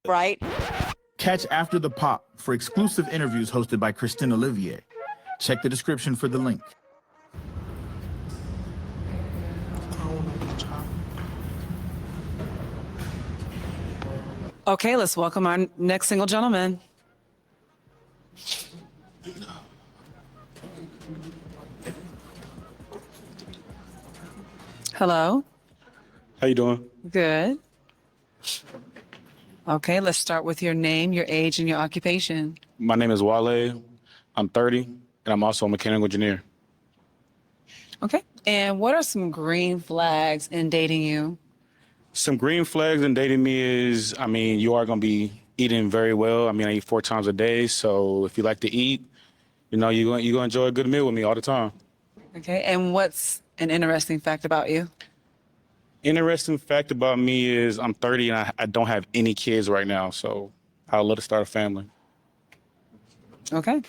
right? Catch After the Pop for exclusive interviews hosted by Kristen Olivier. Check the description for the link. Okay, let's welcome our next single gentleman. Hello. How you doing? Good. Okay, let's start with your name, your age, and your occupation. My name is Wale. I'm 30, and I'm also a mechanical engineer. Okay. And what are some green flags in dating you? Some green flags in dating me is, you are going to be eating very well. I eat 4 times a day, so if you like to eat, you're going to enjoy a good meal with me all the time. Okay. And what's an interesting fact about you? Interesting fact about me is I'm 30 and I don't have any kids right now, so I'd love to start a family. Okay.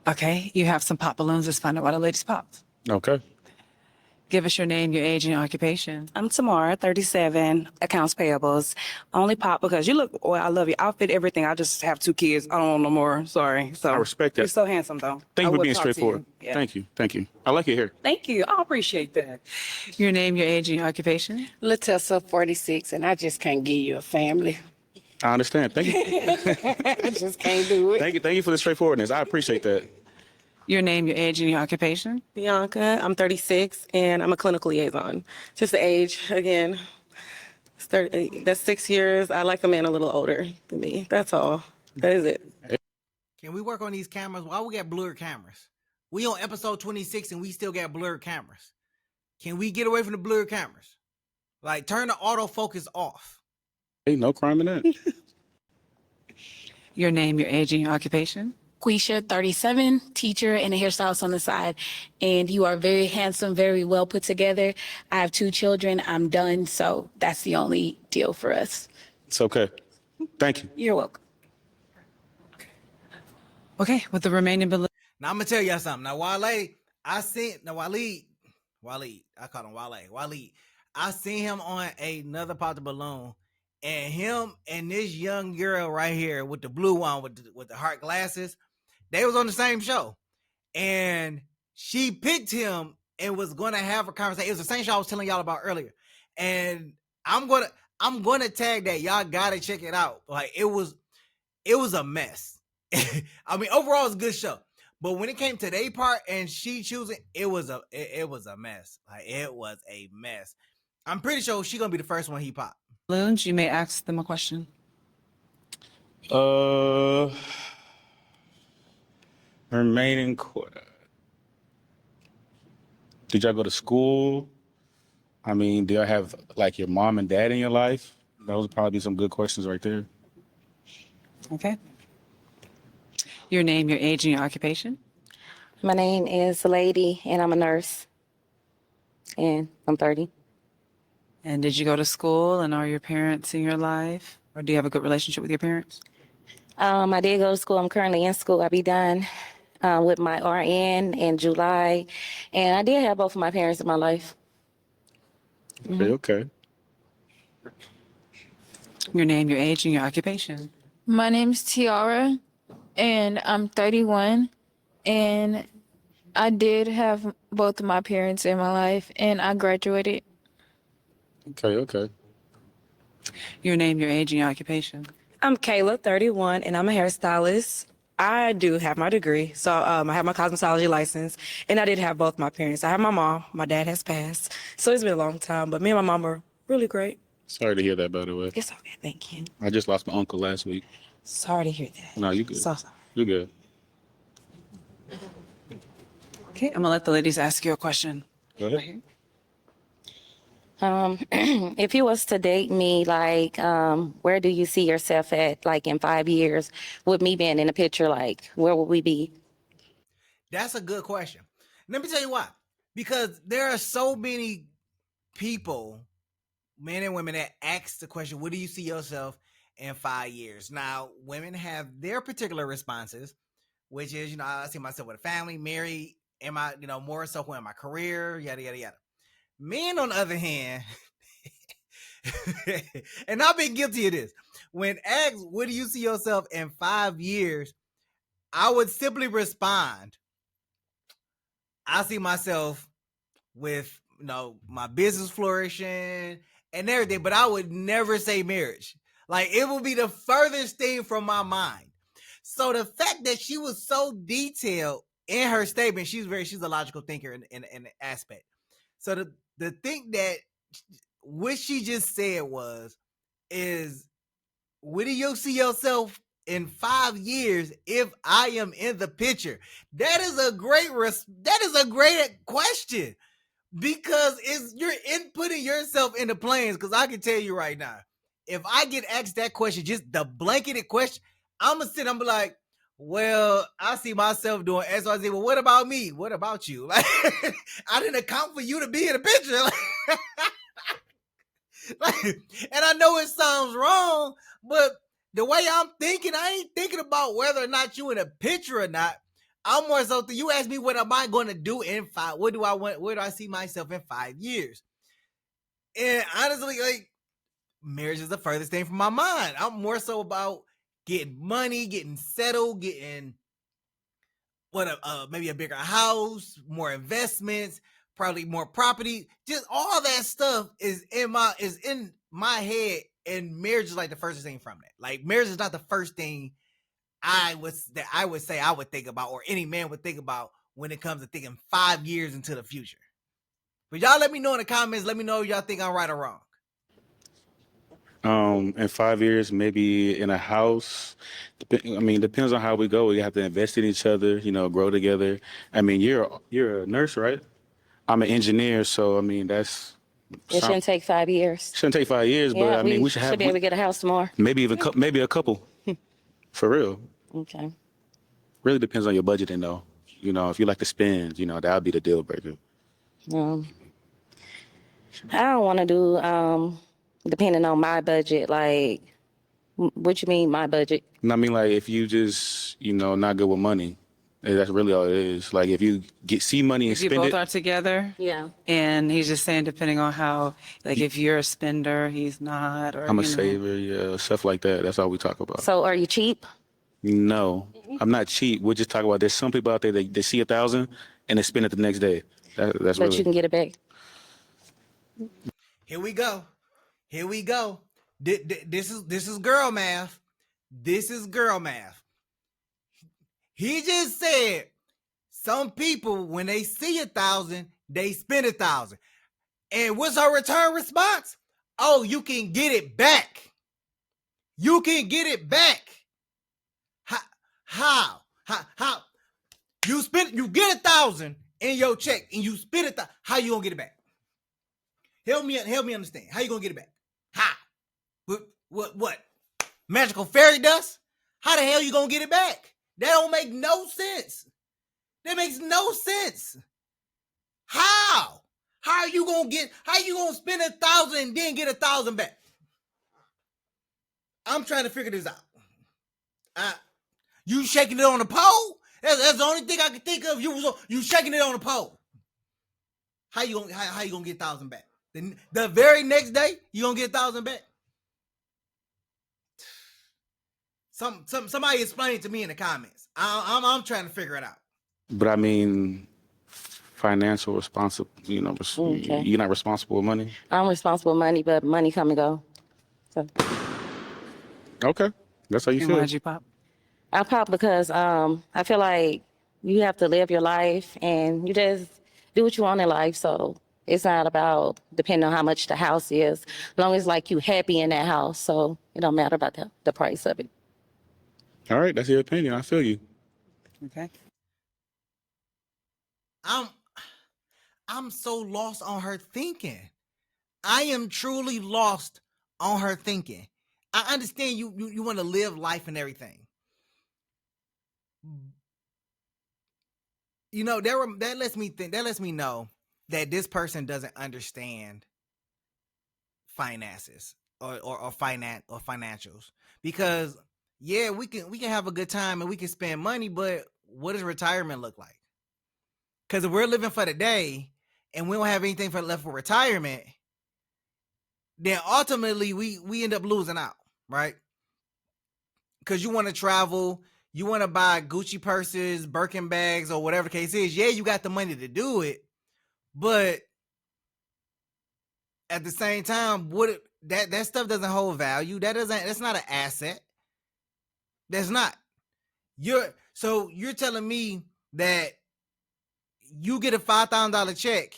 Okay, you have some pop balloons. Let's find out why the ladies popped. Okay. Give us your name, your age, and your occupation. I'm Tamara, 37, accounts payables. Only pop because you look, well, I love your outfit, everything. I just have 2 kids. I don't want no more. Sorry. So I respect that. You're so handsome, though. Thank I you for would being talk to straightforward. you. Yeah. Thank you. I like it here. Thank you. I appreciate that. Your name, your age, and your occupation. Latessa, 46, and I just can't give you a family. I understand. Thank you. I just can't do it. Thank you for the straightforwardness. I appreciate that. Your name, your age, and your occupation. Bianca, I'm 36, and I'm a clinical liaison. Just the age, again. It's 30, that's 6 years. I like a man a little older than me. That's all. That is it. Can we work on these cameras? Why we got blurred cameras? We on episode 26 and we still got blurred cameras. Can we get away from the blurred cameras? Like, turn the autofocus off. Hey, no crime in that. Your name, your age, and your occupation. Quisha, 37, teacher and a hairstylist on the side. And you are very handsome, very well put together. I have 2 children. I'm done. So that's the only deal for us. It's okay. Thank you. You're welcome. Okay, with the remaining balloons. Now, I'm going to tell y'all something. Now, Wale, I call him Wale. I seen him on another pop the balloon. And him and this young girl right here with the blue one with the heart glasses, they was on the same show. And she picked him and was going to have a conversation. It was the same show I was telling y'all about earlier. And I'm going to tag that. Y'all got to check it out. Like, it was a mess. Overall, it's a good show. But when it came to their part and she choosing, it was a mess. Like, it was a mess. I'm pretty sure she's going to be the first one he popped. Balloons, you may ask them a question. Remaining. Did y'all go to school? Do y'all have like your mom and dad in your life? Those would probably be some good questions right there. Okay. Your name, your age, and your occupation. My name is Lady, and I'm a nurse. And I'm 30. And did you go to school, and are your parents in your life? Or do you have a good relationship with your parents? I did go to school. I'm currently in school. I'll be done with my RN in July. And I did have both of my parents in my life. Okay. Your name, your age, and your occupation. My name's Tiara, and I'm 31. And I did have both of my parents in my life, and I graduated. Okay. Your name, your age, and your occupation. I'm Kayla, 31, and I'm a hairstylist. I do have my degree, so I have my cosmetology license, and I did have both my parents. I have my mom. My dad has passed, so it's been a long time, but me and my mom are really great. Sorry to hear that, by the way. It's okay, thank you. I just lost my uncle last week. Sorry to hear that. No, you good. So sorry. You good. Okay, I'm going to let the ladies ask you a question. Go ahead. If you was to date me, like, where do you see yourself at, like, in 5 years? With me being in the picture, like, where would we be? That's a good question. Let me tell you why. Because there are so many people, men and women, that ask the question, where do you see yourself in 5 years? Now, women have their particular responses, which is, I see myself with a family, married, am I, more so in my career, yada, yada, yada. Men, on the other hand, And I've been guilty of this. When asked, where do you see yourself in 5 years? I would simply respond, I see myself with, my business flourishing and everything, but I would never say marriage. Like, it would be the furthest thing from my mind. So the fact that she was so detailed in her statement, she's a logical thinker in an aspect. So the thing that what she just said is, where do you see yourself in 5 years if I am in the picture? That is a great question, because you're inputting yourself into plans. Because I can tell you right now, if I get asked that question, just the blanketed question, I'm gonna sit. I'm gonna be like, well, I see myself doing X, Y, Z. Well, what about me? What about you? Like, I didn't account for you to be in the picture. And I know it sounds wrong, but the way I'm thinking, I ain't thinking about whether or not you in a picture or not. I'm more so, you ask me, what am I going to do in 5? What do I want? Where do I see myself in 5 years? And honestly, like, marriage is the furthest thing from my mind. I'm more so about getting money, getting settled, getting maybe a bigger house, more investments, probably more property. Just all that stuff is in my head, and marriage is like the first thing from that. Like, marriage is not the first thing I would say I would think about, or any man would think about, when it comes to thinking 5 years into the future. But y'all let me know in the comments. Let me know if y'all think I'm right or wrong. In 5 years, maybe in a house. Depends on how we go. We have to invest in each other, grow together. I mean, you're a nurse, right? I'm an engineer, so that's It shouldn't take 5 years. shouldn't take 5 years, Yeah, but we should have be able to get a house tomorrow. maybe even maybe a couple, for real. Okay. Really depends on your budgeting, though. If you like to spend, that would be the deal breaker. I don't want to do, depending on my budget. Like, what you mean, my budget? And I mean, like, if you just, not good with money, that's really all it is. Like, if you see money and If you spend both it, are together, Yeah. and he's just saying, depending on how, like, if you're a spender, he's not, or I'm a saver, yeah, stuff like that. That's all we talk about. So, are you cheap? No, I'm not cheap. We're just talking about, there's some people out there that they see 1,000 and they spend it the next day. That's But really. you can get it back. Here we go. This is girl math. This is girl math. He just said some people, when they see 1,000, they spend 1,000. And what's her return response? Oh, you can get it back. You can get it back. How? You get 1,000 in your check and you spend it. How you gonna get it back? Help me understand. How you gonna get it back? How? What? Magical fairy dust? How the hell you gonna get it back? That don't make no sense. That makes no sense. How? How you gonna spend 1,000 and then get 1,000 back? I'm trying to figure this out. You shaking it on the pole? That's the only thing I can think of. You shaking it on the pole. How you gonna get 1,000 back? The very next day, you gonna get 1,000 back? Somebody explain it to me in the comments. I'm trying to figure it out. But financial responsible, Okay. you're not responsible with money. I'm responsible with money, but money come and go. So Okay, that's how you And feel. why'd you pop? I pop because I feel like you have to live your life and you just do what you want in life. So it's not about depending on how much the house is, as long as like you happy in that house. So it don't matter about the price of it. All right, that's your opinion. I feel you. Okay. I'm so lost on her thinking. I am truly lost on her thinking. I understand you want to live life and everything. That lets me think. That lets me know that this person doesn't understand finances or financials. Because yeah, we can have a good time and we can spend money, but what does retirement look like? Because if we're living for the day and we don't have anything left for retirement, then ultimately we end up losing out, right? Because you want to travel, you want to buy Gucci purses, Birkin bags, or whatever the case is. Yeah, you got the money to do it, but at the same time, that stuff doesn't hold value. That's not an asset. That's not. You're telling me that you get a $5,000 check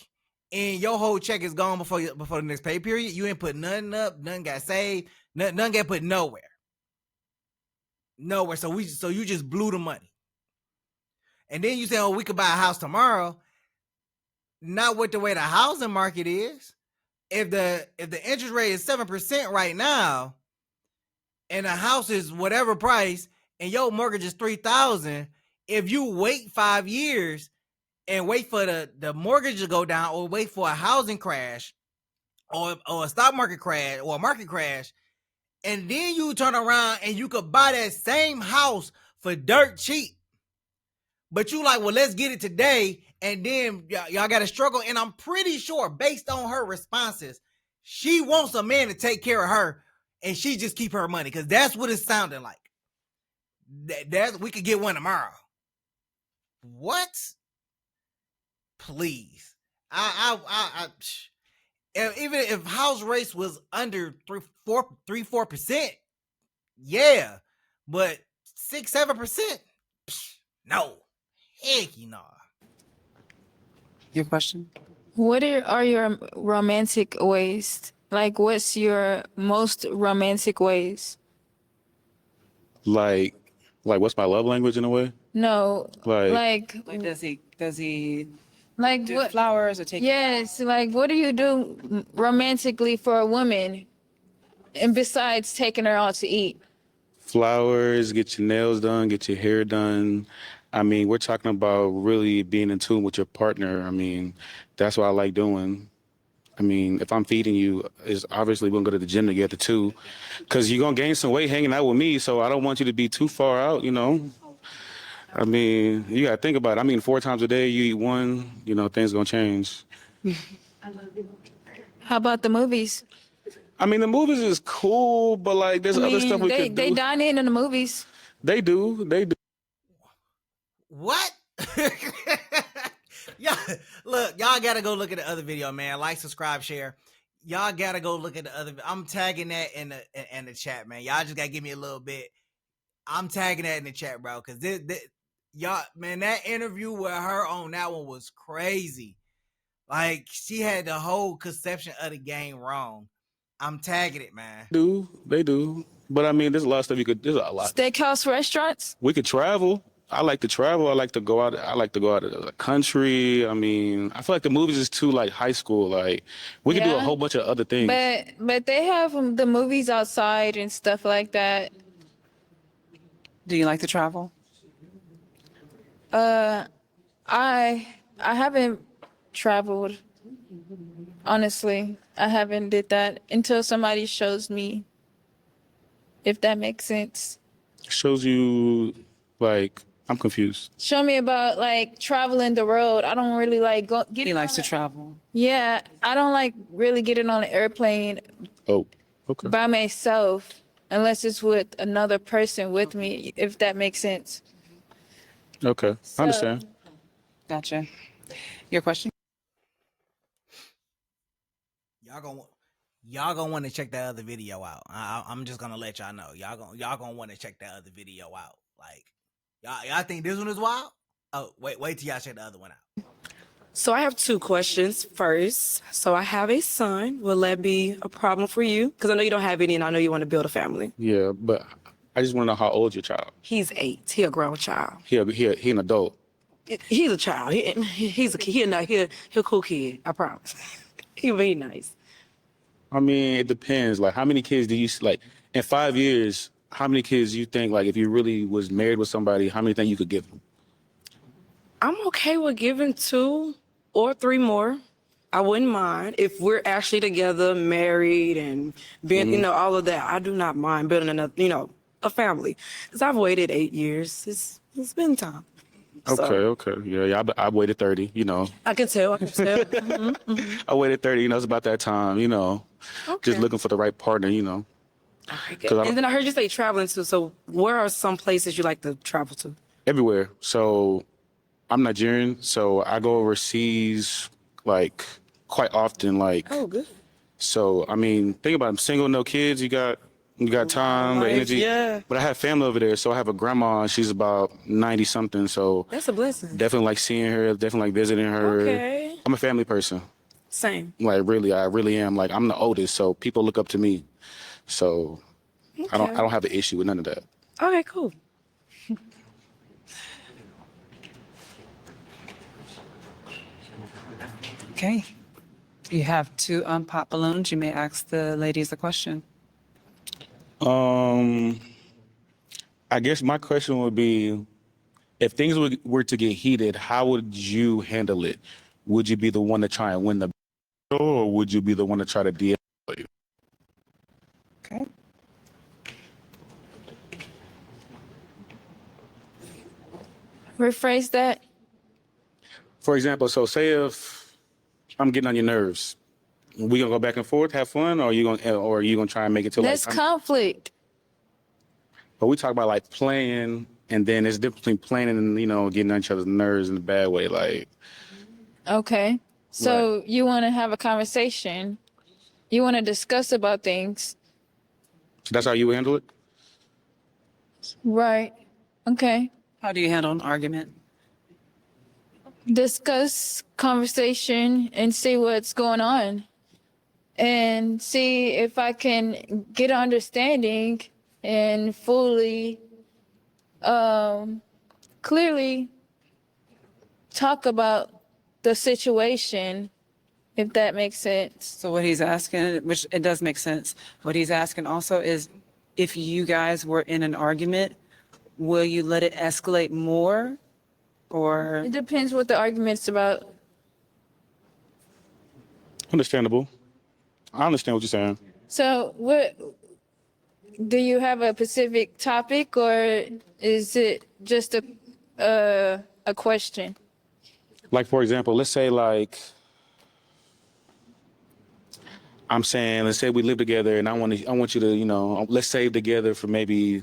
and your whole check is gone before the next pay period. You ain't put nothing up, nothing got saved, nothing got put nowhere. Nowhere. So you just blew the money. And then you say, oh, we could buy a house tomorrow. Not with the way the housing market is. If the interest rate is 7% right now, and the house is whatever price, and your mortgage is $3,000, if you wait 5 years and wait for the mortgage to go down, or wait for a housing crash, or a stock market crash, or a market crash, and then you turn around and you could buy that same house for dirt cheap, but you like, well, let's get it today, and then y'all got to struggle. And I'm pretty sure, based on her responses, she wants a man to take care of her, and she just keep her money, because that's what it's sounding like. That we could get one tomorrow. What? Please, even if house rates was under 3-4%, yeah, but 6-7%, no, heck no. Your question? What are your romantic ways? Like, what's your most romantic ways? Like what's my love language in a way? No, Like Like, does he like do what? flowers or take? Yes, like what do you do romantically for a woman, and besides taking her out to eat? flowers, get your nails done, get your hair done. I mean, we're talking about really being in tune with your partner. I mean, that's what I like doing. I mean, if I'm feeding you, is obviously we're gonna go to the gym together too, because you're gonna gain some weight hanging out with me. So I don't want you to be too far out, you know. I mean, you gotta think about it. I mean, 4 times a day, you eat one, you know, things gonna change. How about the movies? I mean, the movies is cool, but like, there's I other stuff mean, we could they do. dine in the movies. They do. What? Yeah, look, y'all gotta go look at the other video, man. Like, subscribe, share. Y'all gotta go look at the other. I'm tagging that in the chat, man. Y'all just gotta give me a little bit. I'm tagging that in the chat, bro, because y'all, man, that interview with her on that one was crazy. Like, she had the whole conception of the game wrong. I'm tagging it, man. They do. But I mean, there's a lot of stuff there's a lot. Steakhouse restaurants. We could travel. I like to travel. I like to go out. I like to go out of the country. I mean, I feel like the movies is too like high school. Like, we could do a Yeah. whole bunch of other things. But they have the movies outside and stuff like that. Do you like to travel? I haven't traveled. Honestly, I haven't did that until somebody shows me. If that makes sense. Shows you, like, I'm confused. Show me about like traveling the road. I don't really like He likes to travel. Yeah, I don't like really getting on an airplane Oh, okay. by myself unless it's with another person with me, if that makes sense. Okay, I understand. Gotcha. Your question? Y'all gonna want to check that other video out. I'm just gonna let y'all know. Y'all gonna want to check that other video out. Like, y'all think this one is wild? Oh, wait till y'all check the other one out. So I have 2 questions. First, so I have a son. Will that be a problem for you? Because I know you don't have any, and I know you want to build a family. Yeah, but I just want to know how old your child. He's 8. He a grown child. He an adult. He's a child. He's a kid. He a cool kid. I promise. He'll be nice. I mean, it depends. Like, how many kids do you like in 5 years? How many kids you think, like, if you really was married with somebody, how many think you could give them? I'm okay with giving 2 or 3 more. I wouldn't mind if we're actually together, married, and being, you know, all of that. I do not mind building another, a family. Because I've waited 8 years. It's been time. Okay, So okay. Yeah, I waited 30, you know. I can tell. I can tell. I waited 30, you know, it's about that time, you know. Okay. Just looking for the right partner, you know. All right, good. 'Cause I And don't, then I heard you say traveling too. So where are some places you like to travel to? everywhere. So I'm Nigerian, so I go overseas like quite often. Like, Oh, good. so I mean, think about it. I'm single, no kids. You got time, the Life, energy. yeah. But I have family over there, so I have a grandma. She's about 90 something. So That's a blessing. definitely like seeing her. Definitely like visiting her. Okay. I'm a family person. Same. Like really, I really am. Like I'm the oldest, so people look up to me. So I Okay. don't have an issue with none of that. Okay, cool. Okay. You have 2 unpopped balloons. You may ask the ladies a question. Um, I guess my question would be, if things were to get heated, how would you handle it? Would you be the one to try and win the battle, or would you be the one to try to de-escalate? Okay. Rephrase that. For example, so say if I'm getting on your nerves, we gonna go back and forth, have fun, or are you gonna try and make it to like? That's conflict. But we talk about like playing, and then there's a difference between playing and getting on each other's nerves in a bad way. Like, Okay. So you want to have a conversation. You want to discuss about things. so that's how you handle it. Right. Okay. How do you handle an argument? Discuss conversation and see what's going on and see if I can get understanding and fully clearly talk about the situation, if that makes sense. So what he's asking, which it does make sense, what he's asking also is if you guys were in an argument, will you let it escalate more or It depends what the argument's about. Understandable. I understand what you're saying. So what do you have a specific topic or is it just a question? Like for example, let's say like let's say we live together, and I want you to, let's save together for maybe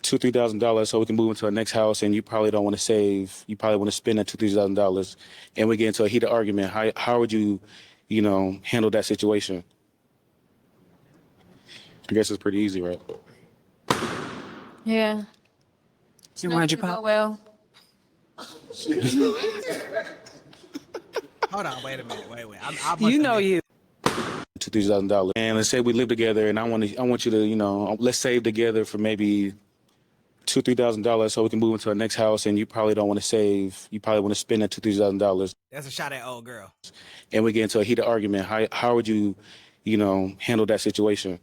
$2,000-$3,000 so we can move into our next house, and you probably don't want to save. You probably want to spend that $2,000-$3,000, and we get into a heated argument. How would you, handle that situation? I guess it's pretty easy, right? Yeah. you mind you Not gonna pop? go well. Hold on, wait a minute, wait. You know you. $2,000, and let's say we live together, and I want you to, let's save together for maybe $2,000-$3,000 so we can move into our next house, and you probably don't want to save. You probably want to spend that $2,000-$3,000, That's a shot at old girl. and we get into a heated argument. How would you, handle that situation?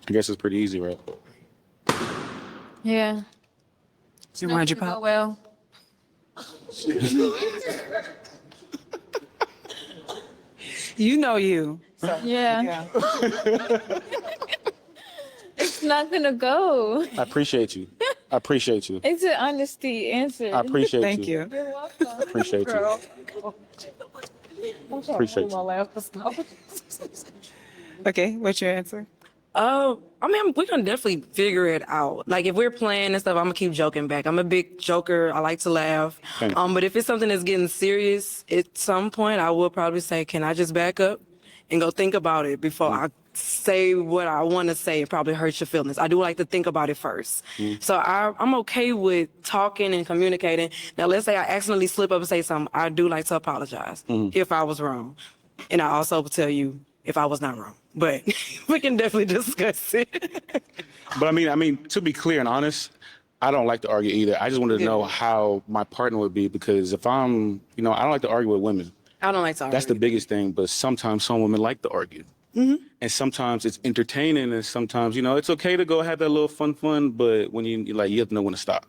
I guess it's pretty easy, right? Yeah. You Not mind you gonna go pop? well. You know you. Yeah. It's not gonna go. I appreciate you. I appreciate you. It's an honesty answer. I appreciate Thank you. You're welcome. Appreciate you. Appreciate you. Okay, what's your answer? I mean, we're gonna definitely figure it out. Like if we're playing and stuff, I'm gonna keep joking back. I'm a big joker. I like to laugh. Thank you. But if it's something that's getting serious, at some point, I will probably say, "Can I just back up and go think about it before I say what I want to say?" And probably hurt your feelings. I do like to think about it first. So I'm okay with talking and communicating. Now, let's say I accidentally slip up and say something. I do like to apologize if I was wrong, and I also will tell you if I was not wrong. But we can definitely discuss it. But I mean, to be clear and honest, I don't like to argue either. I just wanted to know how my partner would be, because if I'm, I don't like to argue with women. I don't like to argue. That's the biggest thing. But sometimes some women like to argue. And sometimes it's entertaining, and sometimes, it's okay to go have that little fun, but when you have to know when to stop.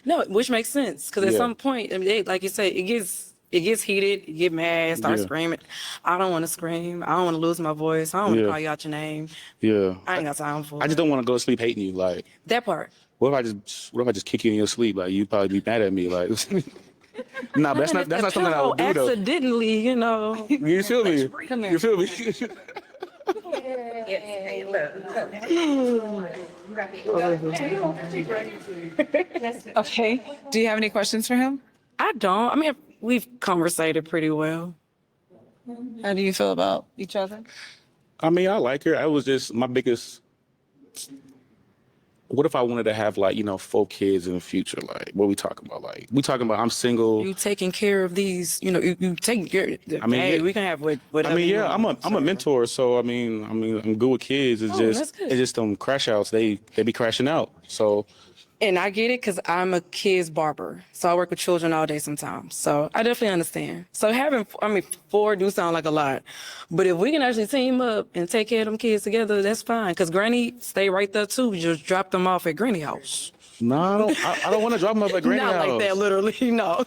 No, which makes sense because at Yeah. some point, I mean, like you say, it it gets heated, you get mad, start Yeah. screaming. I don't want to scream. I don't want to lose my voice. I don't want to Yeah. call you out your name. Yeah. I ain't got time for I it. just don't want to go to sleep hating you. Like, That part. what if I just kick you in your sleep? Like, you'd probably be mad at me. Like, nah, but that's And not if that's the not something I would do pillow though. accidentally, you know. You feel me? Come here. You feel me? Okay. Do you have any questions for him? I don't. I mean, we've conversated pretty well. How do you feel about each other? I mean, I like her. I was just my biggest. What if I wanted to have like 4 kids in the future? Like, what we talking about? Like, we talking about I'm single. You taking care of these, you taking care. I mean, hey, yeah. we can have whatever. I mean, you yeah, want. I'm a mentor, so I mean, I'm good with kids. It's that's good. them crash outs. They be crashing out. So And I get it because I'm a kid's barber. So I work with children all day sometimes. So I definitely understand. So having, 4 do sound like a lot. But if we can actually team up and take care of them kids together, that's fine. Because Granny stay right there too. We just drop them off at Granny house. no, I don't want to drop them up at Granny Not house. like that, literally, no.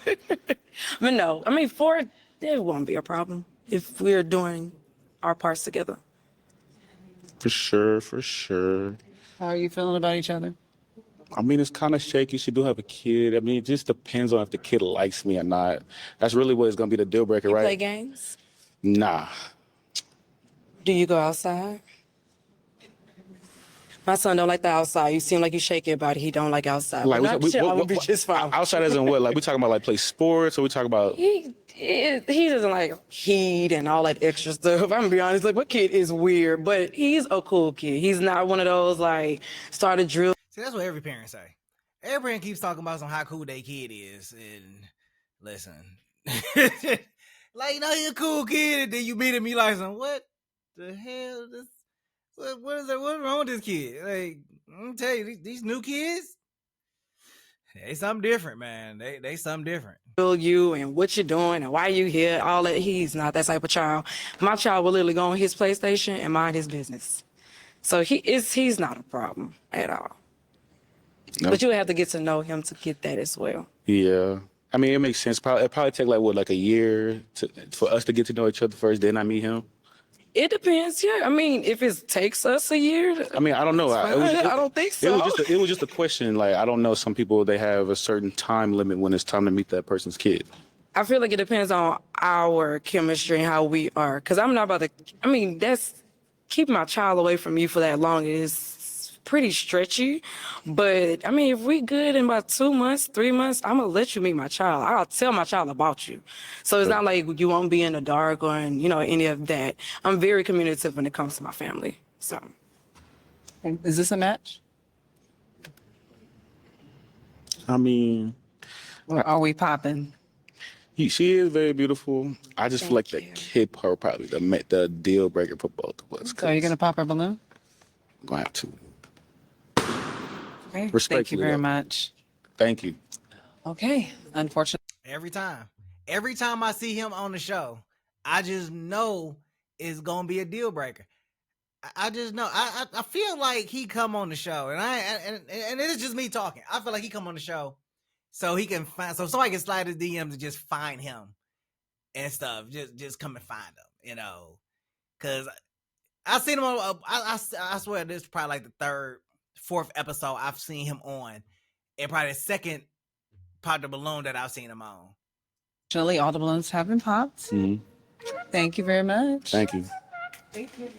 But no, 4, it won't be a problem if we're doing our parts together. For sure, for sure. How are you feeling about each other? I mean, it's kind of shaky. She do have a kid. I mean, it just depends on if the kid likes me or not. That's really what is going to be the deal breaker, right? Play games? Nah. Do you go outside? My son don't like the outside. You seem like you shaky about it. He don't like outside. Like, But I'm gonna be just fine. outside as in what? Like, we talking about like play sports, or we talking about? He doesn't like heat and all that extra stuff. I'm gonna be honest. Like, my kid is weird, but he's a cool kid. He's not one of those like start a drill. See, that's what every parent say. Every parent keeps talking about how cool their kid is, and listen, like he a cool kid, and then you meet him, you like, what the hell? What is that? What's wrong with this kid? Like, I'm gonna tell you, these new kids, they something different, man. They something different. You and what you're doing and why you here, all that. He's not that type of child. My child will literally go on his PlayStation and mind his business. So he's not a problem at all. No. But you have to get to know him to get that as well. Yeah. I mean, it makes sense. It probably take like a year for us to get to know each other first. Then I meet him. It depends, yeah. I mean, if it takes us a year, I mean, I don't know. I don't think so. It was just a question. Like, I don't know. Some people, they have a certain time limit when it's time to meet that person's kid. I feel like it depends on our chemistry and how we are. Because I'm not about to, that's keeping my child away from you for that long is pretty stretchy. But, if we good in about 2 months, 3 months, I'm going to let you meet my child. I'll tell my child about you. So it's not like you won't be in the dark or, any of that. I'm very communicative when it comes to my family. So. Is this a match? I mean, Or are we popping? she is very beautiful. I just feel like the you. kid part probably the deal breaker for both of us. So you're going to pop her balloon? I'm going to have to. Okay. Thank you Respectfully, very though. much. Thank you. Okay. Unfortunately. Every time I see him on the show, I just know it's gonna be a deal breaker. I just know. I feel like he come on the show, and it is just me talking. I feel like he come on the show so he can so somebody can slide his DMs and just find him and stuff. Just come and find him, because I seen him on. I swear this is probably like the 3rd, 4th episode I've seen him on, and probably the 2nd pop the balloon that I've seen him on. Unfortunately, all the balloons have been popped. Mhm. Thank you very much. Thank you. Thank you.